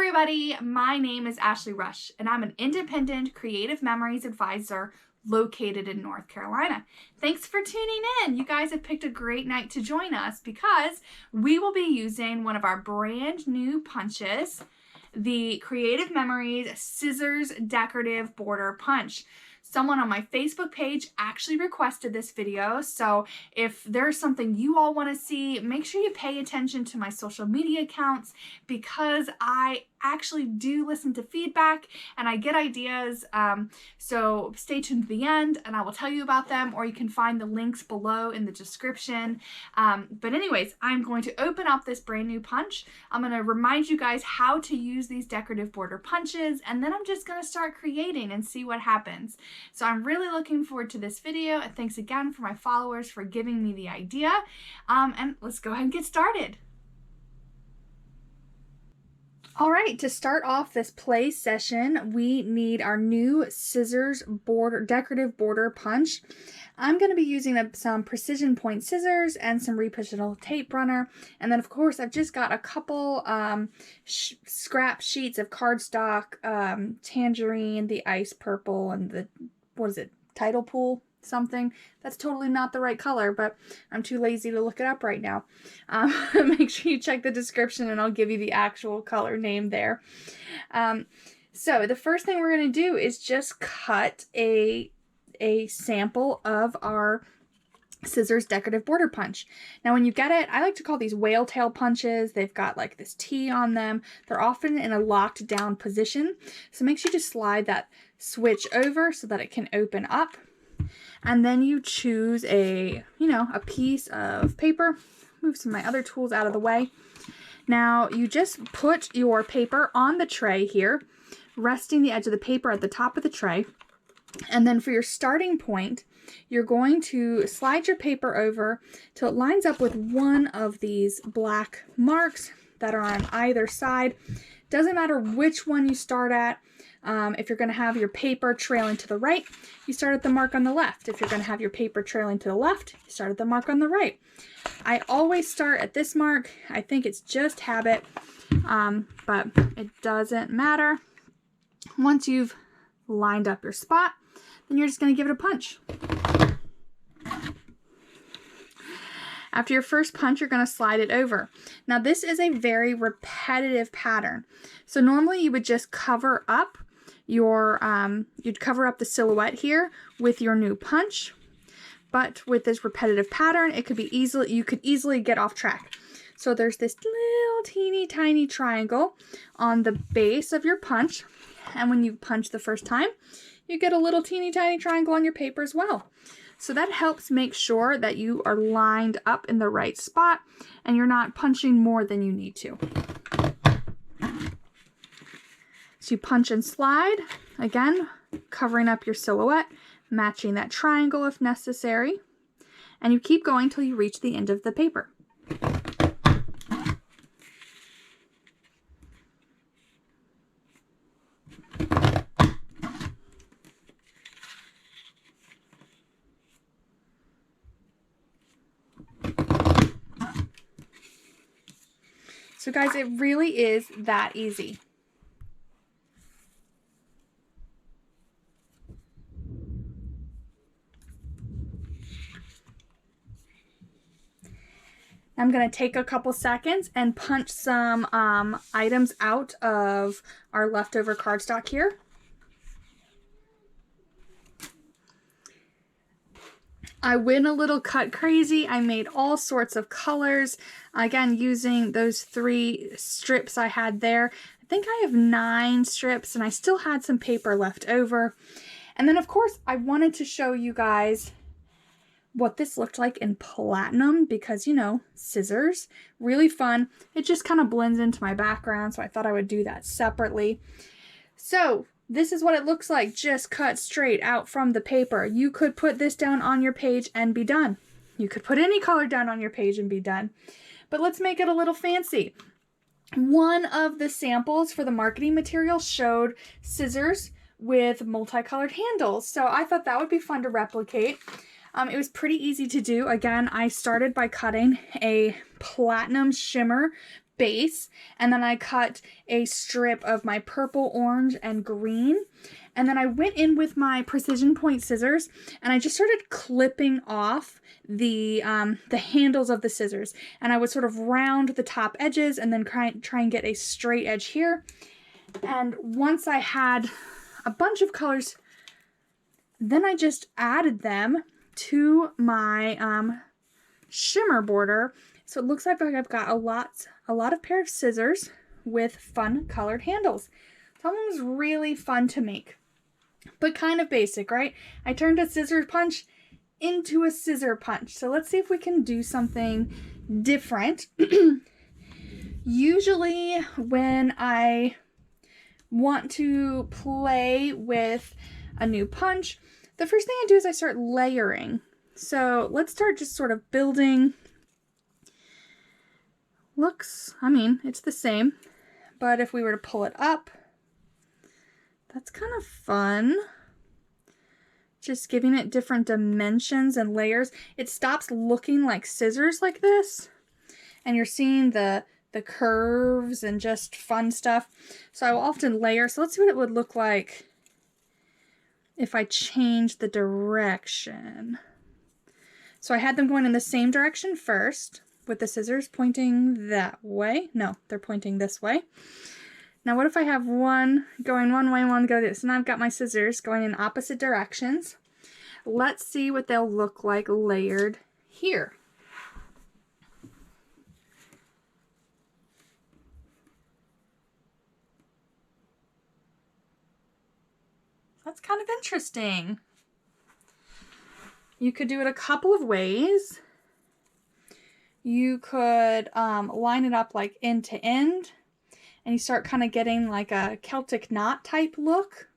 everybody, my name is Ashley Rush and I'm an independent creative memories advisor located in North Carolina. Thanks for tuning in. You guys have picked a great night to join us because we will be using one of our brand new punches, the Creative Memories Scissors Decorative Border Punch. Someone on my Facebook page actually requested this video, so if there's something you all want to see, make sure you pay attention to my social media accounts because I actually do listen to feedback and I get ideas, so stay tuned to the end and I will tell you about them, or you can find the links below in the description. But anyways, I'm going to open up this brand new punch. I'm going to remind you guys how to use these decorative border punches, and then I'm just going to start creating and see what happens. So I'm really looking forward to this video, and thanks again for my followers for giving me the idea, and let's go ahead and get started. All right, to start off this play session, we need our new scissors decorative border punch. I'm going to be using some precision point scissors and some repositional tape runner. And then, of course, I've just got a couple scrap sheets of cardstock, Tangerine, the ice purple, and the, what is it, tidal pool something. That's totally not the right color, but I'm too lazy to look it up right now. Make sure you check the description and I'll give you the actual color name there. So the first thing we're going to do is just cut a sample of our scissors decorative border punch. Now when you get it, I like to call these whale tail punches. They've got like this T on them. They're often in a locked down position. So make sure you just slide that switch over so that it can open up. And then you choose a piece of paper. Move some of my other tools out of the way. Now you just put your paper on the tray here, resting the edge of the paper at the top of the tray. And then for your starting point, you're going to slide your paper over till it lines up with one of these black marks that are on either side. Doesn't matter which one you start at. If you're going to have your paper trailing to the right, you start at the mark on the left. If you're going to have your paper trailing to the left, you start at the mark on the right. I always start at this mark. I think it's just habit, but it doesn't matter. Once you've lined up your spot, then you're just going to give it a punch. After your first punch, you're going to slide it over. Now this is a very repetitive pattern. So normally you would just cover up your, you'd cover up the silhouette here with your new punch. But with this repetitive pattern, it could be you could easily get off track. So there's this little teeny tiny triangle on the base of your punch. And when you punch the first time, you get a little teeny tiny triangle on your paper as well. So that helps make sure that you are lined up in the right spot and you're not punching more than you need to. So you punch and slide, again, covering up your silhouette, matching that triangle if necessary, and you keep going till you reach the end of the paper. So guys, it really is that easy. I'm going to take a couple seconds and punch some items out of our leftover cardstock here. I went a little cut crazy. I made all sorts of colors. Again, using those 3 strips I had there. I think I have 9 strips and I still had some paper left over. And then of course I wanted to show you guys what this looked like in platinum because, you know, scissors, really fun. It just kind of blends into my background, so I thought I would do that separately. So this is what it looks like, just cut straight out from the paper. You could put this down on your page and be done. You could put any color down on your page and be done. But let's make it a little fancy. One of the samples for the marketing material showed scissors with multicolored handles, so I thought that would be fun to replicate. It was pretty easy to do. Again, I started by cutting a platinum shimmer base, and then I cut a strip of my purple, orange, and green. And then I went in with my precision point scissors and I just started clipping off the handles of the scissors. And I would sort of round the top edges and then try and get a straight edge here. And once I had a bunch of colors, then I just added them to my shimmer border. So it looks like I've got a lot of pair of scissors with fun colored handles. That one was really fun to make, but kind of basic, right? I turned a scissor punch into a scissor punch. So let's see if we can do something different. Usually when I want to play with a new punch, the first thing I do is I start layering. So let's start just sort of building. I mean, it's the same, but if we were to pull it up, that's kind of fun. Just giving it different dimensions and layers. It stops looking like scissors like this, and you're seeing the curves and just fun stuff. So I will often layer. So let's see what it would look like if I change the direction. So I had them going in the same direction first, with the scissors pointing that way. No, they're pointing this way. Now what if I have one going one way and one go this? So now I've got my scissors going in opposite directions. Let's see what they'll look like layered here. That's kind of interesting. You could do it a couple of ways. You could line it up like end to end, and you start kind of getting like a Celtic knot type look.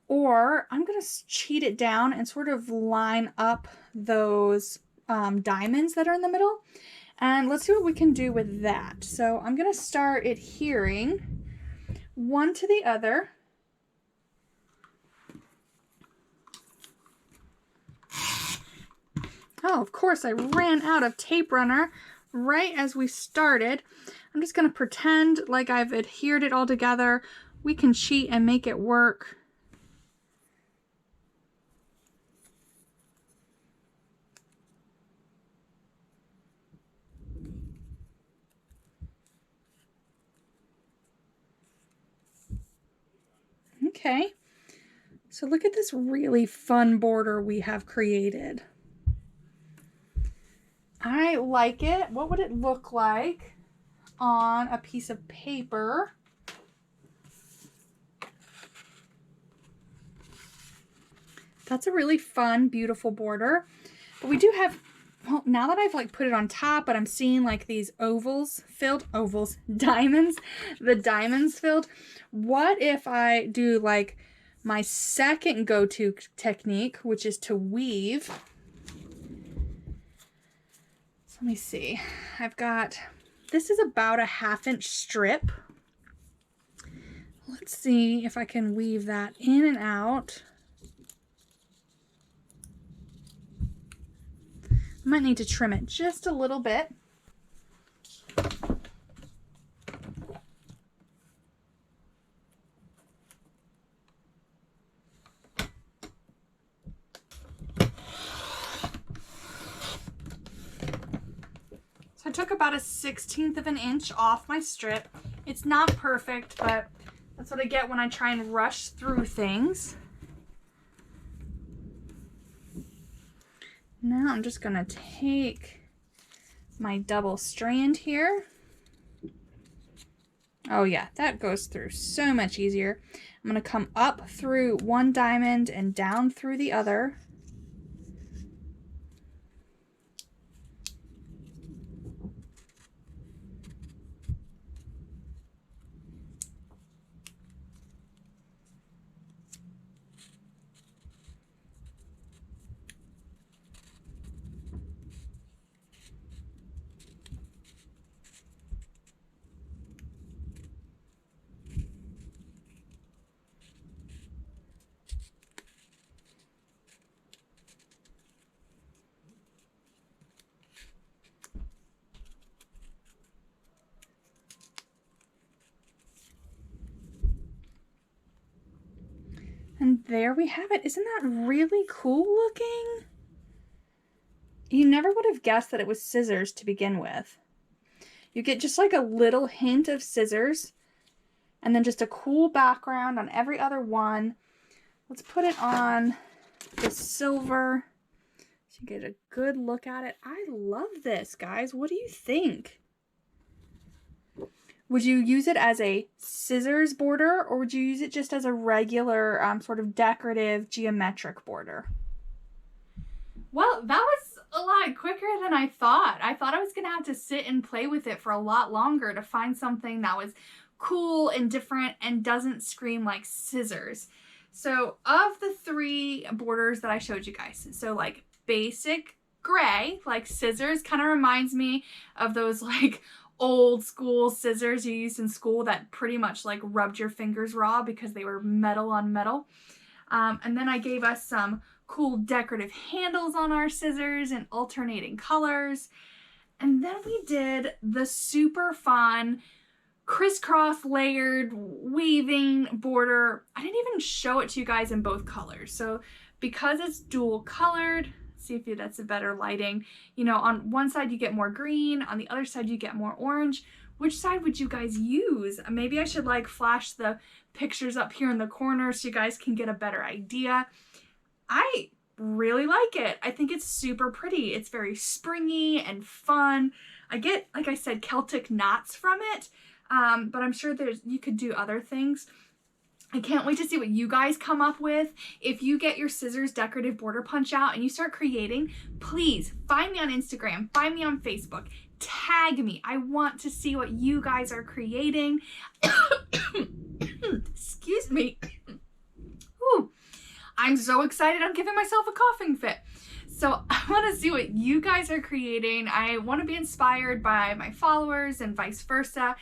Or I'm going to cheat it down and sort of line up those diamonds that are in the middle. And let's see what we can do with that. So I'm going to start adhering one to the other. Oh, of course, I ran out of tape runner right as we started. I'm just going to pretend like I've adhered it all together. We can cheat and make it work. Okay, so look at this really fun border we have created. I like it. What would it look like on a piece of paper? That's a really fun, beautiful border. But we do have, well, now that I've like put it on top, but I'm seeing like these diamonds, the diamonds filled. What if I do like my second go-to technique, which is to weave? Let me see. I've got, this is about a 1/2 inch strip. Let's see if I can weave that in and out. I might need to trim it just a little bit. I took about a 1/16 of an inch off my strip. It's not perfect, but that's what I get when I try and rush through things. Now I'm just gonna take my double strand here. Oh yeah, that goes through so much easier. I'm gonna come up through one diamond and down through the other. there we have it. Isn't that really cool looking? You never would have guessed that it was scissors to begin with. You get just like a little hint of scissors and then just a cool background on every other one. Let's put it on the silver so you get a good look at it. I love this, guys. What do you think? Would you use it as a scissors border, or would you use it just as a regular sort of decorative geometric border? Well, that was a lot quicker than I thought. I thought I was going to have to sit and play with it for a lot longer to find something that was cool and different and doesn't scream like scissors. So of the 3 borders that I showed you guys, so like basic gray, like scissors, kind of reminds me of those like old school scissors you used in school that pretty much like rubbed your fingers raw because they were metal on metal. And then I gave us some cool decorative handles on our scissors in alternating colors. And then we did the super fun crisscross layered weaving border. I didn't even show it to you guys in both colors. So because it's dual colored, see if that's a better lighting. You know, on one side you get more green, on the other side you get more orange. Which side would you guys use? Maybe I should like flash the pictures up here in the corner so you guys can get a better idea. I really like it. I think it's super pretty. It's very springy and fun. I get, like I said, Celtic knots from it, but I'm sure you could do other things. I can't wait to see what you guys come up with. If you get your scissors decorative border punch out and you start creating, please find me on Instagram, find me on Facebook, tag me. I want to see what you guys are creating. Excuse me. Ooh, I'm so excited. I'm giving myself a coughing fit. So I want to see what you guys are creating. I want to be inspired by my followers and vice versa.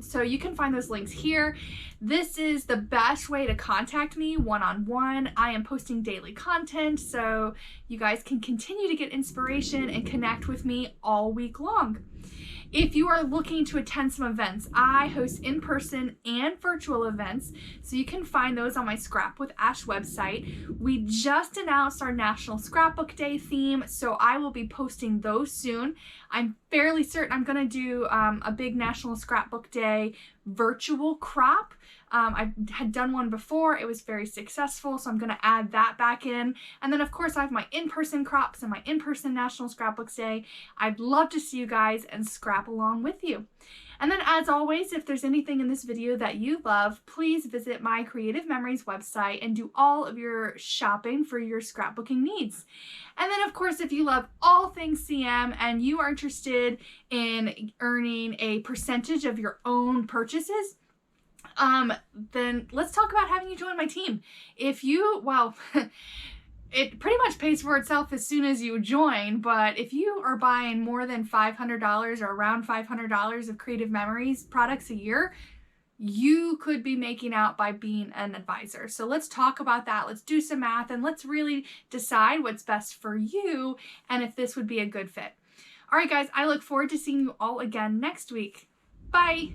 So you can find those links here. This is the best way to contact me one-on-one. I am posting daily content, so you guys can continue to get inspiration and connect with me all week long. If you are looking to attend some events, I host in-person and virtual events, so you can find those on my Scrap with Ash website. We just announced our National Scrapbook Day theme, so I will be posting those soon. I'm fairly certain I'm going to do a big National Scrapbook Day virtual crop. I had done one before. It was very successful, so I'm going to add that back in. And then, of course, I have my in-person crops and my in-person National Scrapbooks Day. I'd love to see you guys and scrap along with you. And then, as always, if there's anything in this video that you love, please visit my Creative Memories website and do all of your shopping for your scrapbooking needs. And then, of course, if you love all things CM and you are interested in earning a percentage of your own purchases, then let's talk about having you join my team. If you, well, it pretty much pays for itself as soon as you join, but if you are buying more than $500 or around $500 of Creative Memories products a year, you could be making out by being an advisor. So let's talk about that. Let's do some math and let's really decide what's best for you and if this would be a good fit. All right, guys, I look forward to seeing you all again next week. Bye.